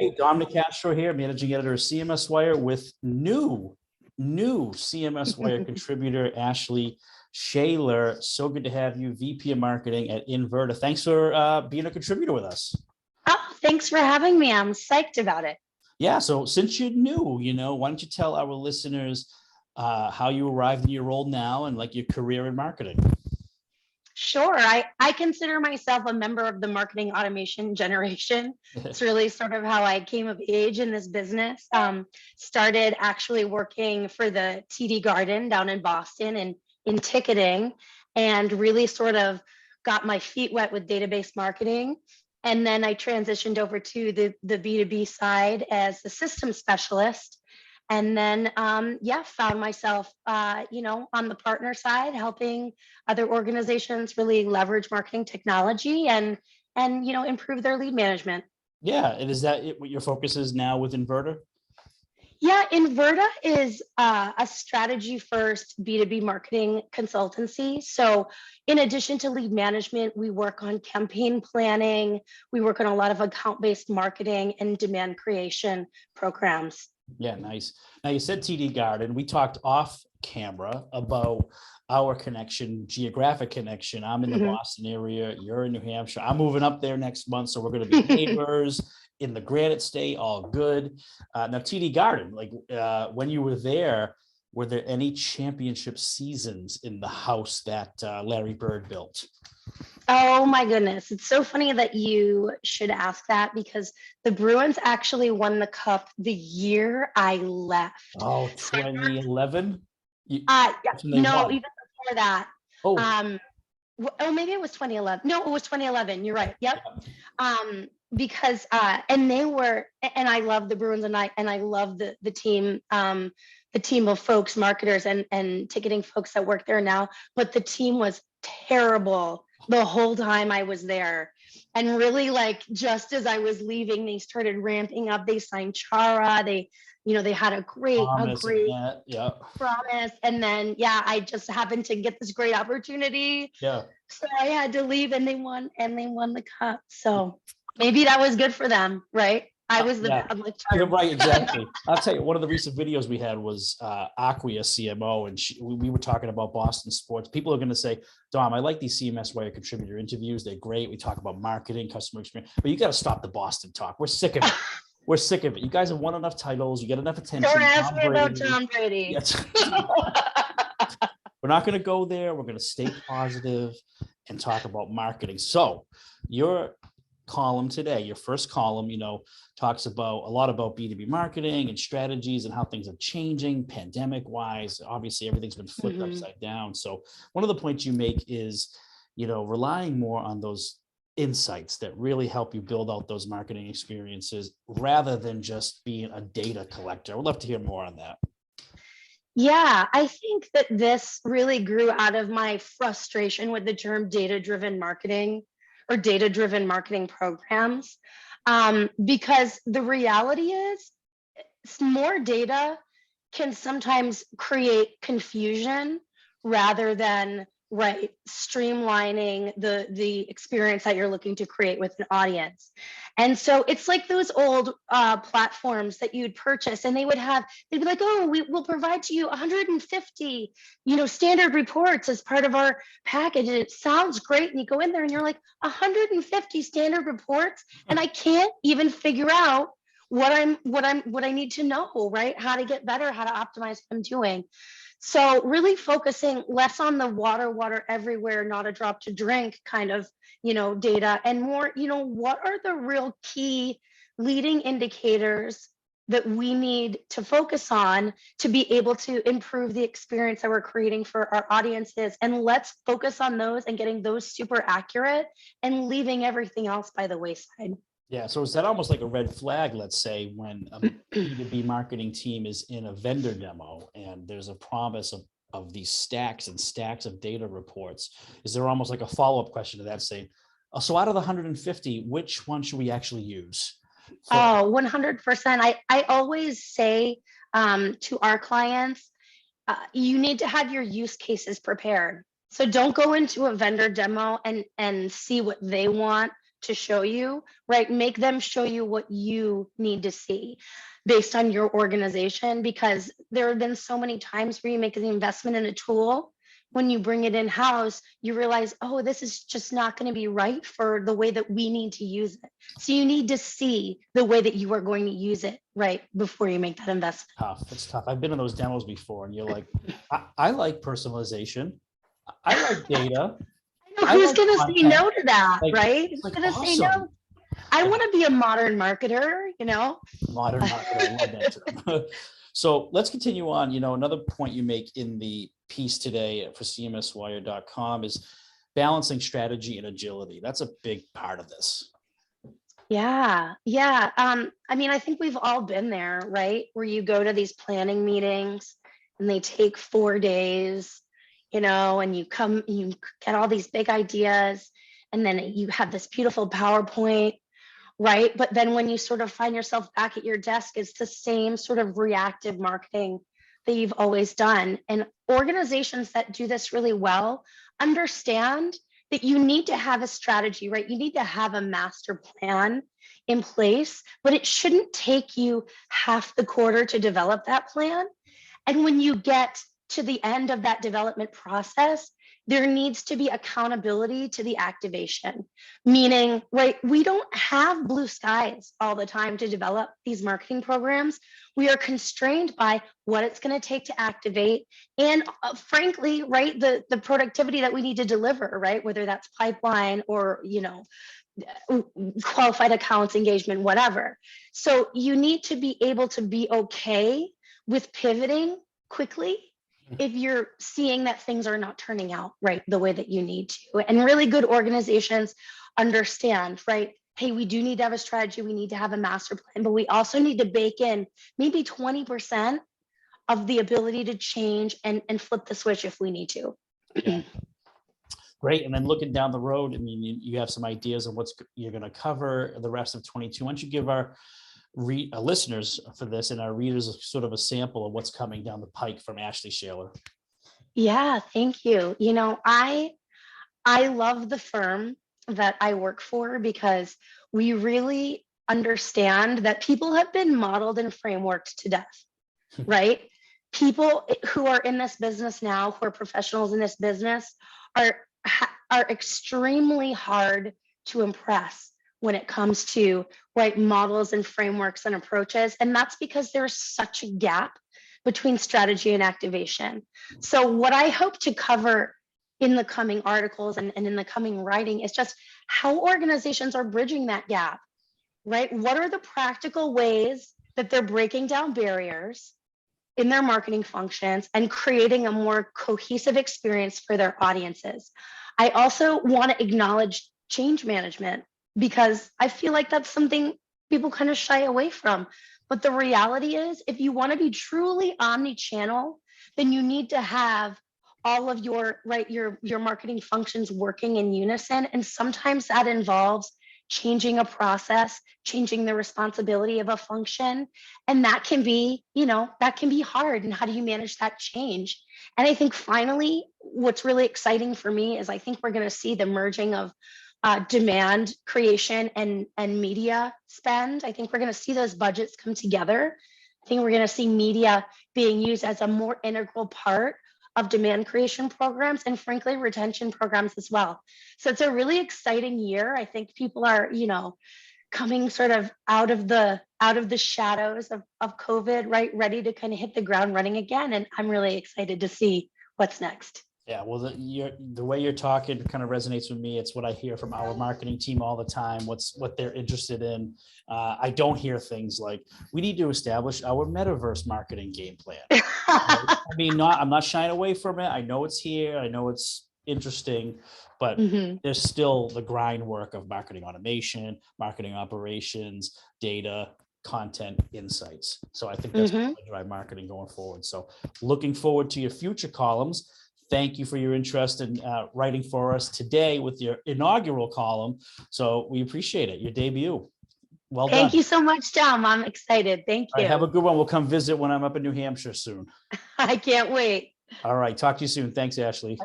Hey, Dom Nicastro here, managing editor of CMSWire with new CMSWire contributor, Ashley Shailer. So good to have you, VP of Marketing at Inverta. Thanks for being a contributor with us. Oh, thanks for having me. I'm psyched about it. Yeah, so since you're new, why don't you tell our listeners how you arrived in your role now and like your career in marketing? Sure. I consider myself a member of the marketing automation generation. It's really sort of how I came of age in this business. Started actually working for the TD Garden down in Boston and in ticketing, and really sort of got my feet wet with database marketing. And then I transitioned over to the B2B side as the system specialist. And then, found myself, on the partner side, helping other organizations really leverage marketing technology and improve their lead management. Yeah, and is that what your focus is now with Inverta? Yeah, Inverta is a strategy first B2B marketing consultancy. So in addition to lead management, we work on campaign planning. We work on a lot of account-based marketing and demand creation programs. Yeah, nice. Now you said TD Garden. We talked off camera about our connection, geographic connection. I'm in the Boston area. You're in New Hampshire. I'm moving up there next month, so we're going to be neighbors in the Granite State. All good. Now TD Garden, when you were there, were there any championship seasons in the house that Larry Bird built? Oh my goodness. It's so funny that you should ask that, because the Bruins actually won the cup the year I left. Oh, 2011? No, even before that. Oh. Maybe it was 2011. No, it was 2011. You're right. Yep. Because and they were, and I love the Bruins, and I love the team, the team of folks, marketers and ticketing folks that work there now. But the team was terrible the whole time I was there. And really, just as I was leaving, they started ramping up. They signed Chara. They had a great promise. And then, I just happened to get this great opportunity. Yeah. So I had to leave, and they won the cup. So maybe that was good for them, right? I was the public term. You're right, exactly. I'll tell you, one of the recent videos we had was Aquia CMO, and we were talking about Boston sports. People are going to say, Dom, I like these CMSWire contributor interviews. They're great. We talk about marketing, customer experience, but you got to stop the Boston talk. We're sick of it. We're sick of it. You guys have won enough titles. You get enough attention. Don't ask me about Tom Brady. We're not going to go there. We're going to stay positive and talk about marketing. So your column today, your first column, talks about a lot about B2B marketing and strategies and how things are changing pandemic wise. Obviously, everything's been flipped upside down. So one of the points you make is, relying more on those insights that really help you build out those marketing experiences rather than just being a data collector. I would love to hear more on that. Yeah, I think that this really grew out of my frustration with the term data-driven marketing or data-driven marketing programs, because the reality is more data can sometimes create confusion rather than streamlining the experience that you're looking to create with an audience. And so it's like those old platforms that you'd purchase, and they'd be like, oh, we will provide to you 150 standard reports as part of our package, and it sounds great, and you go in there and you're like, 150 standard reports, and I can't even figure out what I need to know, right? How to get better, how to optimize what I'm doing. So really focusing less on the water everywhere, not a drop to drink kind of, data, and more, what are the real key leading indicators that we need to focus on to be able to improve the experience that we're creating for our audiences. And let's focus on those and getting those super accurate and leaving everything else by the wayside. Yeah. So is that almost like a red flag, let's say, when a B2B marketing team is in a vendor demo and there's a promise of these stacks and stacks of data reports? Is there almost like a follow-up question to that, saying, so out of the 150, which one should we actually use? 100%. I always say to our clients, you need to have your use cases prepared. So don't go into a vendor demo and see what they want to show you, right? Make them show you what you need to see based on your organization, because there have been so many times where you make an investment in a tool. When you bring it in-house, you realize, oh, this is just not going to be right for the way that we need to use it. So you need to see the way that you are going to use it, right, before you make that investment. Tough. It's tough. I've been in those demos before, and you're like, I like personalization. I like data. I Who's like going to say content. no to that, Like, right? it's Who's like going to say no? awesome. I want to be a modern marketer, you know? Modern marketer. I love that term. So let's continue on. You know, another point you make in the piece today for CMSWire.com is balancing strategy and agility. That's a big part of this. Yeah, yeah. I mean, I think we've all been there, right? Where you go to these planning meetings and they take 4 days, you know, and you come, you get all these big ideas, and then you have this beautiful PowerPoint, right? But then when you sort of find yourself back at your desk, it's the same sort of reactive marketing that you've always done. And organizations that do this really well understand that you need to have a strategy, right? You need to have a master plan in place, but it shouldn't take you half the quarter to develop that plan. And when you get to the end of that development process, there needs to be accountability to the activation, meaning, right, we don't have blue skies all the time to develop these marketing programs. We are constrained by what it's going to take to activate, and frankly, right, the productivity that we need to deliver, right, whether that's pipeline or, you know, qualified accounts engagement, whatever. So you need to be able to be okay with pivoting quickly if you're seeing that things are not turning out right the way that you need to. And really good organizations understand, right? Hey, we do need to have a strategy, we need to have a master plan, but we also need to bake in maybe 20% of the ability to change and flip the switch if we need to. Yeah. Great. And then looking down the road, I mean, you have some ideas of what's you're going to cover the rest of 22. Why don't you give our listeners for this and our readers sort of a sample of what's coming down the pike from Ashley Shailer? Yeah, thank you. You know, I love the firm that I work for because we really understand that people have been modeled and frameworked to death, right? People who are in this business now, who are professionals in this business, are extremely hard to impress when it comes to right models and frameworks and approaches. And that's because there's such a gap between strategy and activation. So what I hope to cover in the coming articles and in the coming writing is just how organizations are bridging that gap, right? What are the practical ways that they're breaking down barriers in their marketing functions and creating a more cohesive experience for their audiences? I also want to acknowledge change management because I feel like that's something people kind of shy away from. But the reality is, if you want to be truly omni-channel, then you need to have all of your marketing functions working in unison. And sometimes that involves changing a process, changing the responsibility of a function. And that can be, you know, that can be hard. And how do you manage that change? And I think finally, what's really exciting for me is I think we're going to see the merging of demand creation and media spend. I think we're going to see those budgets come together. I think we're going to see media being used as a more integral part of demand creation programs and frankly retention programs as well. So it's a really exciting year. I think people are, you know, coming sort of out of the shadows of COVID, right, ready to kind of hit the ground running again. And I'm really excited to see what's next. Yeah, well, the way you're talking kind of resonates with me. It's what I hear from our marketing team all the time. What they're interested in. I don't hear things like we need to establish our metaverse marketing game plan. I mean, I'm not shying away from it. I know it's here. I know it's interesting, but there's still the grind work of marketing automation, marketing operations, data, content, insights. So I think that's going to drive marketing going forward. So looking forward to your future columns. Thank you for your interest in writing for us today with your inaugural column. So we appreciate it. Your debut. Well done. Thank you so much, Tom. I'm excited. Thank you. All right, have a good one. We'll come visit when I'm up in New Hampshire soon. I can't wait. All right. Talk to you soon. Thanks, Ashley.